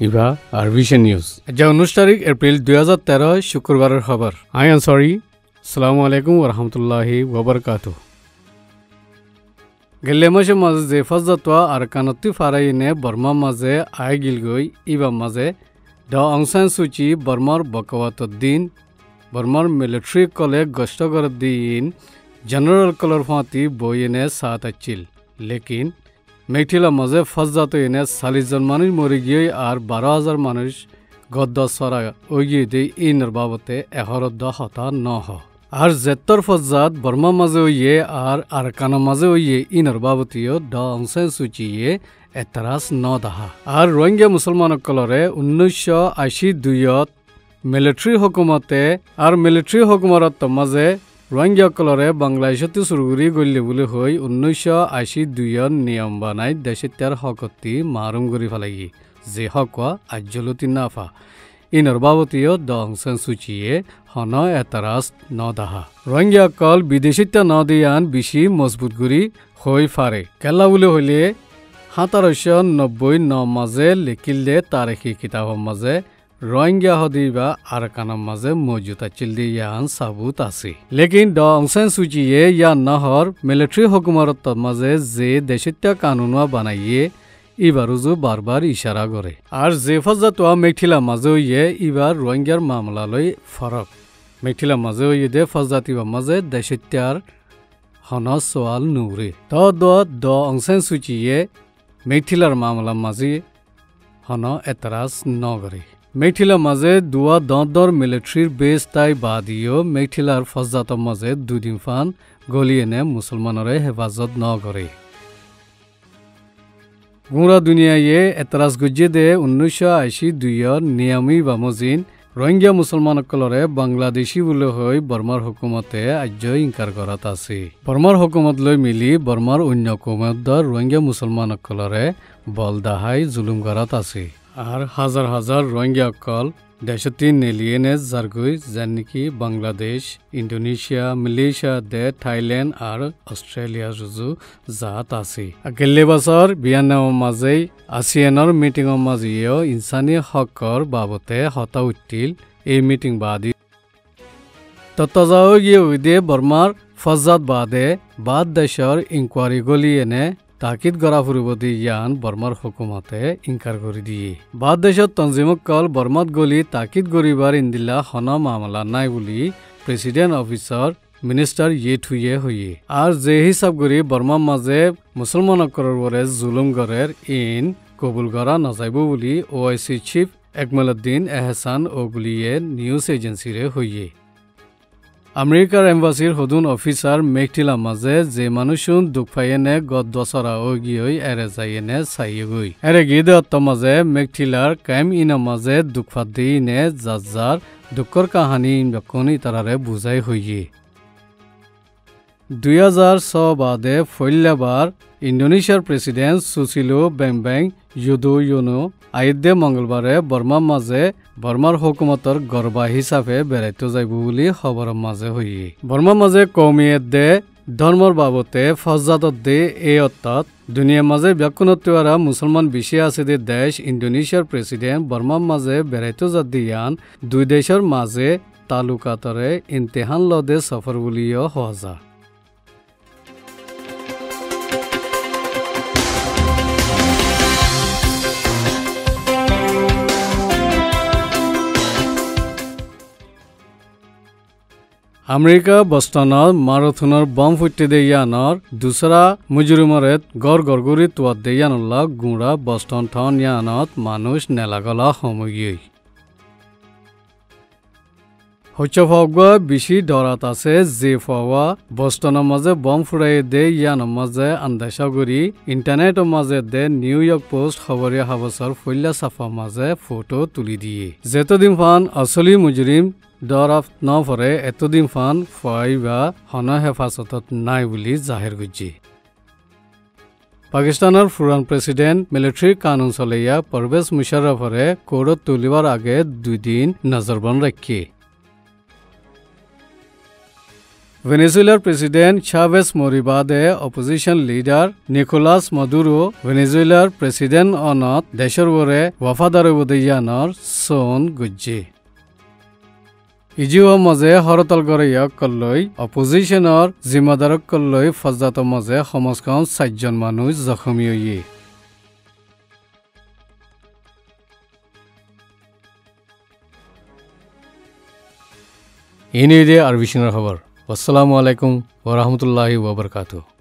Eva আরভিশন news যা 19 তারিখ April 2013 শুক্রবারের খবর আই আনসারি আসসালামু আলাইকুম ওয়া রাহমাতুল্লাহি ওয়া বারাকাতুহু গেলে মাসে মাঝে যে ফজদাতওয়া আর কানতি ফারাইনে বর্মা মাঝে আয় গিলগই ইবা মাঝে দ অং সান সুচি বর্মার বকওয়াতর দিন বর্মার মিলিটারি কলে গস্ত করার দিন জেনারেল কলর ফাঁতি বইনে সাত আচ্ছিল লেকিন মেঘটিলা মাঝে ফজদাতো এনে 40 জন মানুষ মরে গিয়ে আর 12,000 মানুষ গদ্দ সরা ওগিয়ে দিয়ে ইনর বাবতে 11 হতা ন হ আর জেত্তর ফজাত বর্মা মাঝে ওইয়ে আর আরকানা মাঝে ওইয়ে ইনর বাবতীয় দ অংশন সূচিয়ে এতরাস ন দাহা আর রোহিঙ্গা মুসলমান কলরে 1982 মিলিটারি হুকুমতে আর মিলিটারি হুকুমত মাঝে রোহিঙ্গা কলরে বাংলাদেশতে সুরগুরি গল্লি বলে হই 1982 নিয়ম বানাই দেশিত্যার হকতি মারুম করি ফেলাই যে হকা আজ্জলতি নাফা ইনর বাবতীয় দ অংশন সূচিয়ে হন এতারাস ন দাহা রোহিঙ্গা কল বিদেশিত্যা ন দিয়ান বেশি মজবুত করি হই ফারে কেলা বলে হইলে 1790 মাঝে লিখিলে তারিখি কিতাব মাঝে রোহিঙ্গা হদিবা আরকানার মাঝে মজুদ আছিল ইয়ান সাবুত আছে লেকিন দ অংশন সূচিয়ে ইয়া নহর মিলিটারি হুকুমত মাঝে যে দেশিত্যা কানুনওয়া বানাইয়ে ইবারুজু বারবার ইশারা করে আর যে ফজাতওয়া মেঘটিলা মাঝে ইয়ে ইবার রোহিঙ্গার মামলালৈ ফরক মেঘটিলা মাঝে ইয়ে দে ফজাতিবা মাঝে দেশিত্যার হন সোয়াল নুরে দ অংশন সূচিয়ে মেঘটিলার মামলা মাঝে হন এতরাজ নগরে মেঘটিলা মাঝে দুয়া দর মিলিটারির বেস তাই বাদিও মেঘটিলার ফজাতৰ মাঝে দুদিন ফান গলিয়েনে মুসলমানরে হেফাজত ন করে গুঁড়া দুনিয়ায়ে এতরাজ গুজ্জে দে 1982 নিয়মী বা মজিন রোহিঙ্গা মুসলমান কলরে বাংলাদেশী বলে হই বর্মার হুকুমতে আজ্য ইনকার করাত আছে বর্মার হুকুমত লৈ মিলি বর্মার অন্য হুকুমত রোহিঙ্গা মুসলমান কলরে বলদাহাই জুলুম করাত আছে আর হাজার হাজার রোহিঙ্গা কল দেশতি নেলিয়েনে জারগুই যেন নাকি বাংলাদেশ ইন্দোনেশিয়া মালয়েশিয়া দে থাইল্যান্ড আর অস্ট্রেলিয়া রুজু জাত আছে গেলে বছর বিয়ানার মাঝে আসিয়ানের মিটিংর মাঝেও ইনসানি হকর বাবতে হতা উঠিল এই মিটিং বাদী তত্ত্বাজাও গিয়ে উইদে বর্মার ফজাত বাদে বাদ দেশর ইনকোয়ারি গলিয়েনে তাকিদ গড়া ফুরিবদি ইয়ান বর্মার হুকুমতে ইনকার করে দিয়ে বাদ দেশত তঞ্জিমক কল বর্মাত গলি তাকিদ গরিবার ইন্দিল্লা হন মামলা নাই বলি প্রেসিডেন্ট অফিসার মিনিস্টার ইয়ে থুয়ে হইয়ে আর যে হিসাব করি বর্মার মাঝে মুসলমান বরে জুলুম গড়ের ইন কবুল করা নাযাইব বলি OIC চিফ একমালউদ্দিন এহসান ওগুলিয়ে নিউজ এজেন্সিরে হইয়ে আমেরিকার এম্বাসির হদুন অফিসার মেঘটিলা মাঝে যে মানুষুন দুঃখ পাইয়েনে গত দশরা ওগিয়ে এরে যাইয়েনে চাইয়েগই এরে গিয়ে মাঝে মেঘটিলার কাইম ইনা মাঝে দুঃখ দিনে যার দুঃখর কাহানি ইনবাকনি তারারে বুঝাই হইয়ে 2006 বাদে ফৈল্যাবার ইন্দোনেশিয়ার প্রেসিডেন্ট সুসিলো বেম্বেং ইউদোয়োনো আইদে মঙ্গলবারে বর্মার মাঝে বর্মার হুকুমতর গর্বা হিসাবে বেড়াইতে যাইব বলি খবর মাঝে হইয়ে বর্মার মাঝে কৌমিয়ত দে ধর্মর বাবতে ফজাতত দে এই অর্থাৎ দুনিয়ার মাঝে ব্যাকুণত্বরা মুসলমান বেশি আছে দে দেশ ইন্দোনেশিয়ার প্রেসিডেন্ট বর্মার মাঝে বেড়াইতে যা দিয়ান দুই দেশের মাঝে তালুকাতরে ইমতেহান লদে সফর বলিও হওয়া যায় আমেরিকা বস্টনত মারাথনের বম ফুটতে দেয়ানোর দুসরা মুজরিমরেত গড়গড়গুড়ি তোয়াত দেয়ানোল্লা গুঁড়া বস্টন টাউন ইয়ানত মানুষ নেলাগলা সমগিয়ে হচ্ছে ফগবা বেশি ডরাত আছে যে ফওয়া বস্টনের মাঝে বম ফুরাই দে ইয়ানোর মাঝে আন্দাসা করি ইন্টারনেটের মাঝে দে নিউ ইয়র্ক পোস্ট খবরিয়া হাবসর ফইল্লা সাফা মাঝে ফটো তুলি দিয়ে যেতদিন ফান আসলি মুজরিম ডরাফ ন ফরে এতদিন ফান ফাইবা হন হেফাজতত নাই বুলি জাহির গুজি পাকিস্তানের ফুরান প্রেসিডেন্ট মিলিটারি কানুন চলাইয়া পারভেজ মুশারফরে কোর্টত তুলিবার আগে 2 দিন নজরবন্দ রাখি ভেনেজুয়েলার প্রেসিডেন্ট চাভেজ মরিবাদে অপোজিশন লিডার নিকোলাস মাদুরো ভেনেজুয়েলার প্রেসিডেন্ট অনত দেশের বরে ওয়াফাদার বদিয়ানর সোন গুজ্জি ইজিও মজে হরতাল গড়াইয়াক কল্লৈ অপোজিশনৰ জিম্মাদারক কল্লৈ ফজ্জাত মজে সমাজখন 4জন মানুহ জখমী হয়ে ইনি দে আর বিশিনের খবর। আসসালামু আলাইকুম ওয়া রাহমাতুল্লাহি ওয়া বারাকাতুহু।